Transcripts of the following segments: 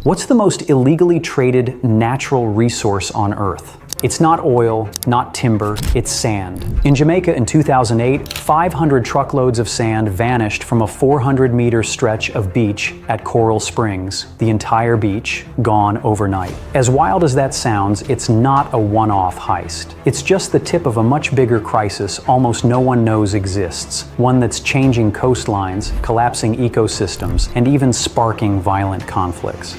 What's the most illegally traded natural resource on Earth? It's not oil, not timber, it's sand. In Jamaica in 2008, 500 truckloads of sand vanished from a 400-meter stretch of beach at Coral Springs. The entire beach gone overnight. As wild as that sounds, it's not a one-off heist. It's just the tip of a much bigger crisis almost no one knows exists. One that's changing coastlines, collapsing ecosystems, and even sparking violent conflicts.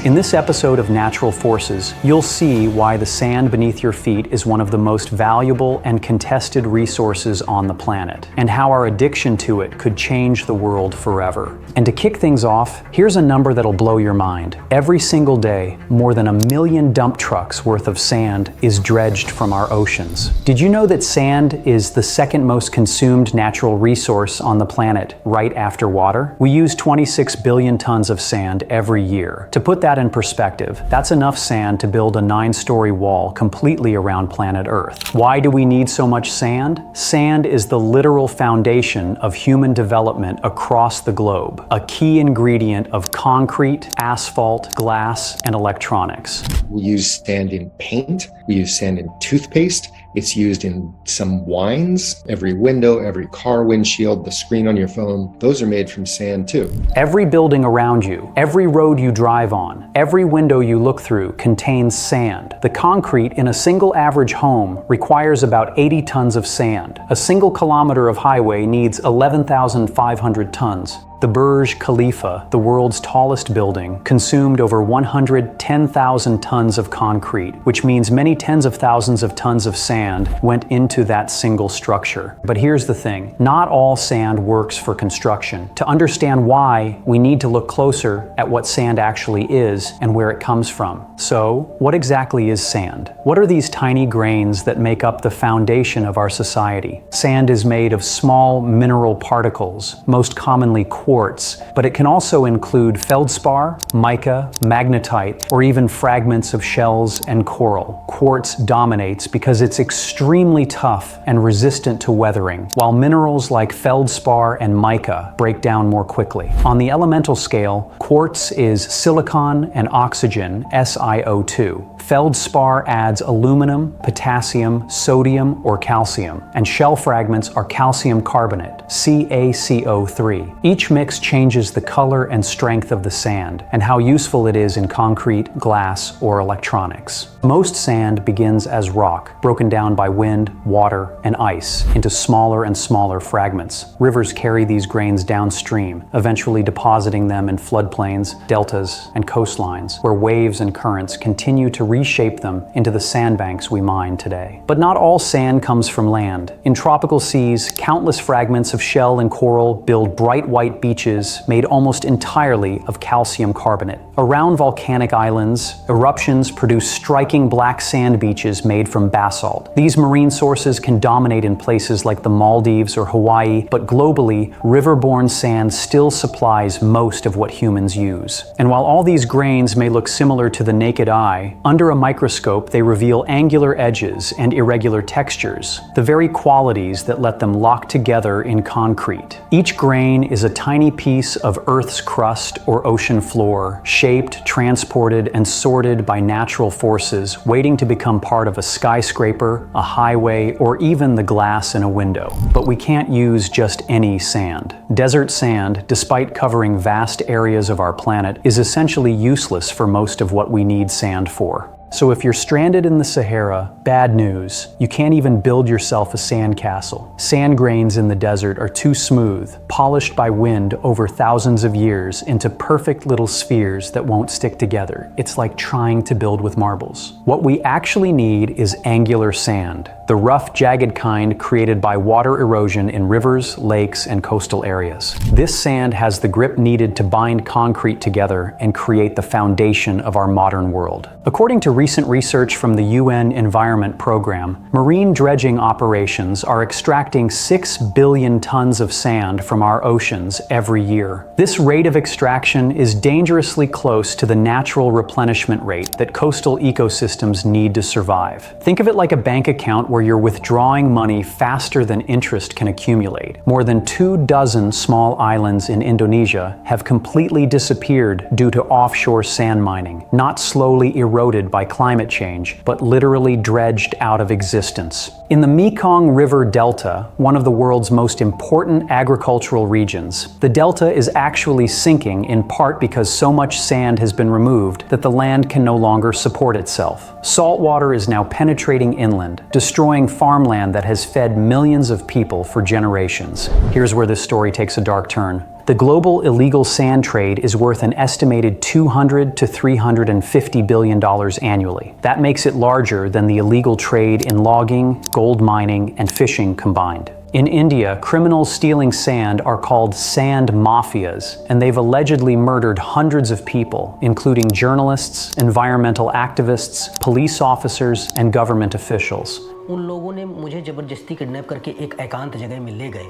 In this episode of Natural Forces, you'll see why the sand beneath your feet is one of the most valuable and contested resources on the planet, and how our addiction to it could change the world forever. And to kick things off, here's a number that'll blow your mind. Every single day, more than 1 million dump trucks worth of sand is dredged from our oceans. Did you know that sand is the second most consumed natural resource on the planet, right after water? We use 26 billion tons of sand every year. To put that in perspective, that's enough sand to build a 9-story wall completely around planet Earth. Why do we need so much sand? Sand is the literal foundation of human development across the globe, a key ingredient of concrete, asphalt, glass, and electronics. We use sand in paint, we use sand in toothpaste, it's used in some wines. Every window, every car windshield, the screen on your phone, those are made from sand too. Every building around you, every road you drive on, every window you look through contains sand. The concrete in a single average home requires about 80 tons of sand. A single kilometer of highway needs 11,500 tons. The Burj Khalifa, the world's tallest building, consumed over 110,000 tons of concrete, which means many tens of thousands of tons of sand went into that single structure. But here's the thing, not all sand works for construction. To understand why, we need to look closer at what sand actually is and where it comes from. So, what exactly is sand? What are these tiny grains that make up the foundation of our society? Sand is made of small mineral particles, most commonly quartz, but it can also include feldspar, mica, magnetite, or even fragments of shells and coral. Quartz dominates because it's extremely tough and resistant to weathering, while minerals like feldspar and mica break down more quickly. On the elemental scale, quartz is silicon and oxygen, SiO2. Feldspar adds aluminum, potassium, sodium, or calcium, and shell fragments are calcium carbonate, CaCO3. Each mix changes the color and strength of the sand, and how useful it is in concrete, glass, or electronics. Most sand begins as rock, broken down by wind, water, and ice, into smaller and smaller fragments. Rivers carry these grains downstream, eventually depositing them in floodplains, deltas, and coastlines, where waves and currents continue to reshape them into the sandbanks we mine today. But not all sand comes from land. In tropical seas, countless fragments of shell and coral build bright white beaches made almost entirely of calcium carbonate. Around volcanic islands, eruptions produce striking black sand beaches made from basalt. These marine sources can dominate in places like the Maldives or Hawaii, but globally, river-borne sand still supplies most of what humans use. And while all these grains may look similar to the naked eye, under a microscope they reveal angular edges and irregular textures, the very qualities that let them lock together in concrete. Each grain is a tiny piece of Earth's crust or ocean floor, shaped, transported, and sorted by natural forces, waiting to become part of a skyscraper, a highway, or even the glass in a window. But we can't use just any sand. Desert sand, despite covering vast areas of our planet, is essentially useless for most of what we need sand for. So if you're stranded in the Sahara, bad news. You can't even build yourself a sandcastle. Sand grains in the desert are too smooth, polished by wind over thousands of years into perfect little spheres that won't stick together. It's like trying to build with marbles. What we actually need is angular sand, the rough, jagged kind created by water erosion in rivers, lakes, and coastal areas. This sand has the grip needed to bind concrete together and create the foundation of our modern world. According to recent research from the UN Environment Program, marine dredging operations are extracting 6 billion tons of sand from our oceans every year. This rate of extraction is dangerously close to the natural replenishment rate that coastal ecosystems need to survive. Think of it like a bank account where where you're withdrawing money faster than interest can accumulate. More than 24 small islands in Indonesia have completely disappeared due to offshore sand mining, not slowly eroded by climate change, but literally dredged out of existence. In the Mekong River Delta, one of the world's most important agricultural regions, the delta is actually sinking in part because so much sand has been removed that the land can no longer support itself. Salt water is now penetrating inland, destroying farmland that has fed millions of people for generations. Here's where this story takes a dark turn. The global illegal sand trade is worth an estimated $200 to $350 billion annually. That makes it larger than the illegal trade in logging, gold mining, and fishing combined. In India, criminals stealing sand are called sand mafias, and they've allegedly murdered hundreds of people, including journalists, environmental activists, police officers, and government officials. उन लोगों ने मुझे जबरदस्ती kidnap करके एक एकांत जगह में ले गए।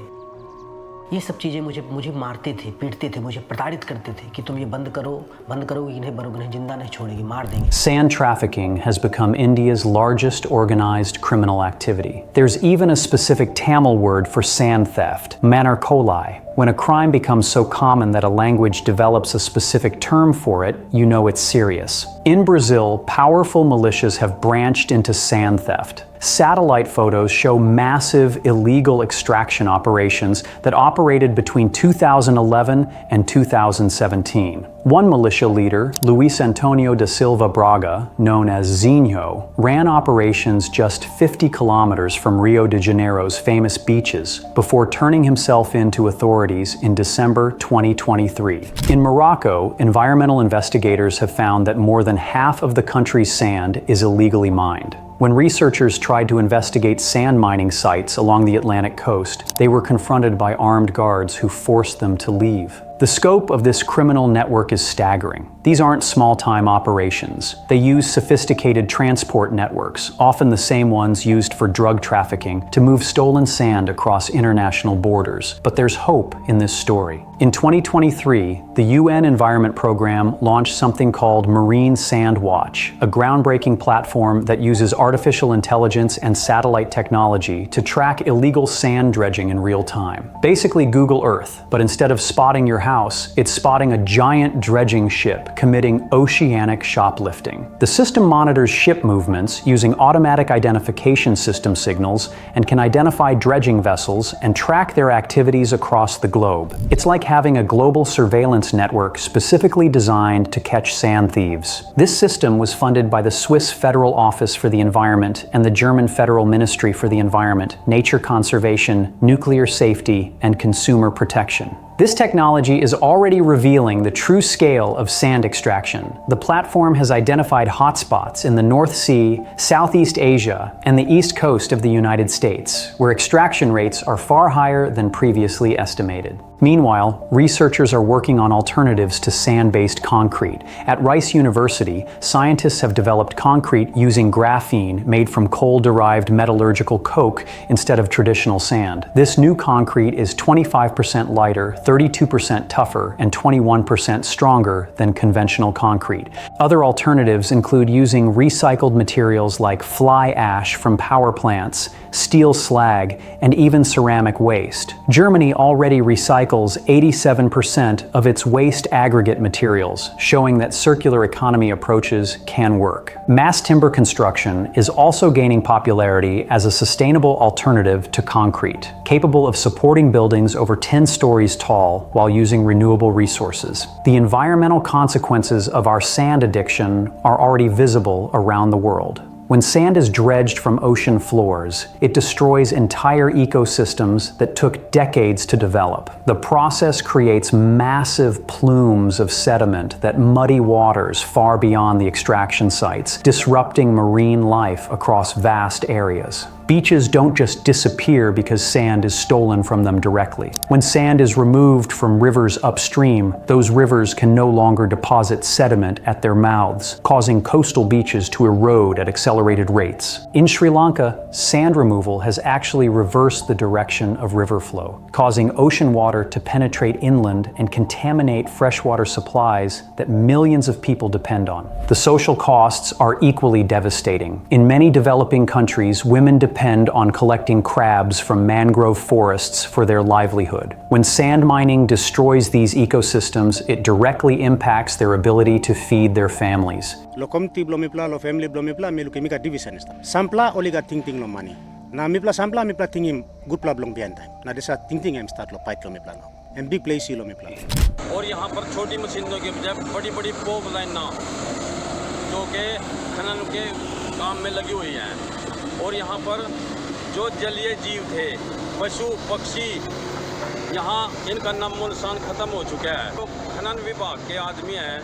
ये सब चीज़ें मुझे मारते थे, पीटते थे, मुझे प्रताड़ित करते थे कि तुम ये बंद करो इन्हें जिंदा नहीं छोड़ेगी, मार देंगे। Sand trafficking has become India's largest organized criminal activity. There's even a specific Tamil word for sand theft, manarkolai. When a crime becomes so common that a language develops a specific term for it, you know it's serious. In Brazil, powerful militias have branched into sand theft. Satellite photos show massive illegal extraction operations that operated between 2011 and 2017. One militia leader, Luis Antonio da Silva Braga, known as Zinho, ran operations just 50 kilometers from Rio de Janeiro's famous beaches before turning himself in to authorities in December 2023. In Morocco, environmental investigators have found that more than half of the country's sand is illegally mined. When researchers tried to investigate sand mining sites along the Atlantic coast, they were confronted by armed guards who forced them to leave. The scope of this criminal network is staggering. These aren't small-time operations. They use sophisticated transport networks, often the same ones used for drug trafficking, to move stolen sand across international borders. But there's hope in this story. In 2023, the UN Environment Program launched something called Marine Sand Watch, a groundbreaking platform that uses artificial intelligence and satellite technology to track illegal sand dredging in real time. Basically Google Earth, but instead of spotting your house, it's spotting a giant dredging ship committing oceanic shoplifting. The system monitors ship movements using automatic identification system signals and can identify dredging vessels and track their activities across the globe. It's like having a global surveillance network specifically designed to catch sand thieves. This system was funded by the Swiss Federal Office for the Environment and the German Federal Ministry for the Environment, Nature Conservation, Nuclear Safety, and Consumer Protection. This technology is already revealing the true scale of sand extraction. The platform has identified hotspots in the North Sea, Southeast Asia, and the East Coast of the United States, where extraction rates are far higher than previously estimated. Meanwhile, researchers are working on alternatives to sand-based concrete. At Rice University, scientists have developed concrete using graphene made from coal-derived metallurgical coke instead of traditional sand. This new concrete is 25% lighter, 32% tougher, and 21% stronger than conventional concrete. Other alternatives include using recycled materials like fly ash from power plants, steel slag, and even ceramic waste. Germany already recycles 87% of its waste aggregate materials, showing that circular economy approaches can work. Mass timber construction is also gaining popularity as a sustainable alternative to concrete, capable of supporting buildings over 10 stories tall while using renewable resources. The environmental consequences of our sand addiction are already visible around the world. When sand is dredged from ocean floors, it destroys entire ecosystems that took decades to develop. The process creates massive plumes of sediment that muddy waters far beyond the extraction sites, disrupting marine life across vast areas. Beaches don't just disappear because sand is stolen from them directly. When sand is removed from rivers upstream, those rivers can no longer deposit sediment at their mouths, causing coastal beaches to erode at accelerated rates. In Sri Lanka, sand removal has actually reversed the direction of river flow, causing ocean water to penetrate inland and contaminate freshwater supplies that millions of people depend on. The social costs are equally devastating. In many developing countries, women depend depend on collecting crabs from mangrove forests for their livelihood. When sand mining destroys these ecosystems, it directly impacts their ability to feed their families. Lo komti blomipla, lo family blomipla, me lo kimika division ista. Sampla oliga ting lo mani. Na mipla sampla mipla tingim good pla blong bian time. Na desa ting em start lo pait lo mipla no. And big place lo mipla. और यहाँ पर छोटी मशीनों के बजाय बड़ी-बड़ी pope लाइना जो कि खनन के काम में लगी हुई हैं और यहाँ पर जो जलीय जीव थे पशु पक्षी यहाँ इनका नामो निशान खत्म हो चुका है। तो खनन विभाग के आदमी हैं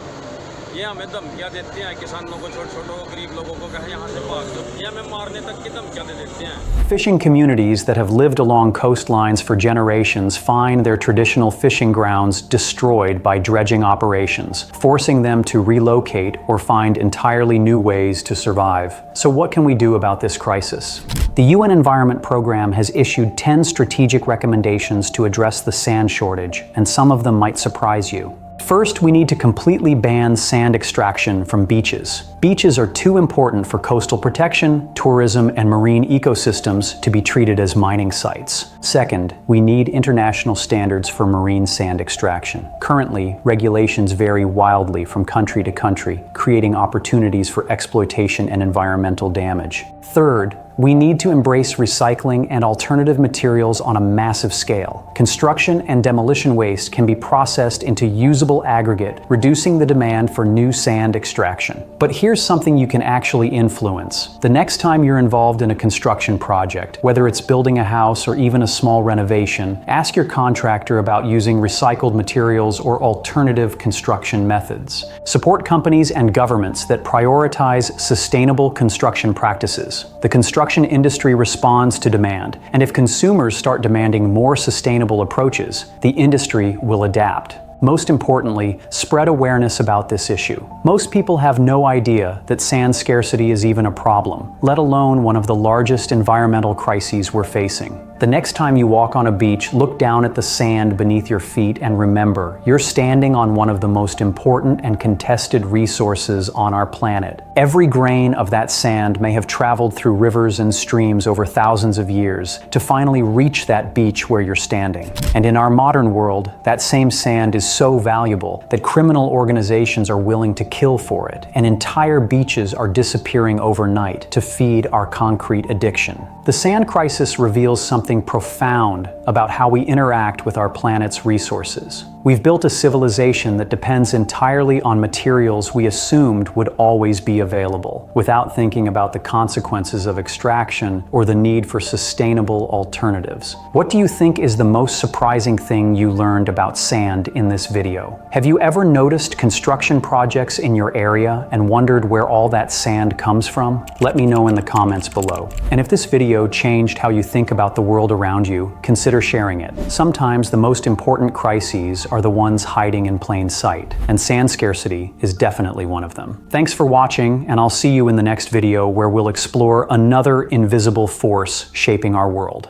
ये हमें धमकियाँ देते हैं किसानों को छोटे गरीब लोगों को कहे यहाँ से भाग दो ये हमें मारने तक की धमकियाँ दे देते हैं। Fishing communities that have lived along coastlines for generations find their traditional fishing grounds destroyed by dredging operations, forcing them to relocate or find entirely new ways to survive. So what can we do about this crisis? The UN Environment Program has issued 10 strategic recommendations to address the sand shortage, and some of them might surprise you. First, we need to completely ban sand extraction from beaches. Beaches are too important for coastal protection, tourism, and marine ecosystems to be treated as mining sites. Second, we need international standards for marine sand extraction. Currently, regulations vary wildly from country to country, creating opportunities for exploitation and environmental damage. Third, we need to embrace recycling and alternative materials on a massive scale. Construction and demolition waste can be processed into usable aggregate, reducing the demand for new sand extraction. But here's something you can actually influence. The next time you're involved in a construction project, whether it's building a house or even a small renovation, ask your contractor about using recycled materials or alternative construction methods. Support companies and governments that prioritize sustainable construction practices. The construction industry responds to demand, and if consumers start demanding more sustainable approaches, the industry will adapt. Most importantly, spread awareness about this issue. Most people have no idea that sand scarcity is even a problem, let alone one of the largest environmental crises we're facing. The next time you walk on a beach, look down at the sand beneath your feet and remember, you're standing on one of the most important and contested resources on our planet. Every grain of that sand may have traveled through rivers and streams over thousands of years to finally reach that beach where you're standing. And in our modern world, that same sand is so valuable that criminal organizations are willing to kill for it, and entire beaches are disappearing overnight to feed our concrete addiction. The sand crisis reveals something profound about how we interact with our planet's resources. We've built a civilization that depends entirely on materials we assumed would always be available, without thinking about the consequences of extraction or the need for sustainable alternatives. What do you think is the most surprising thing you learned about sand in this video? Have you ever noticed construction projects in your area and wondered where all that sand comes from? Let me know in the comments below. And if this video changed how you think about the world around you, consider sharing it. Sometimes the most important crises are the ones hiding in plain sight, and sand scarcity is definitely one of them. Thanks for watching, and I'll see you in the next video where we'll explore another invisible force shaping our world.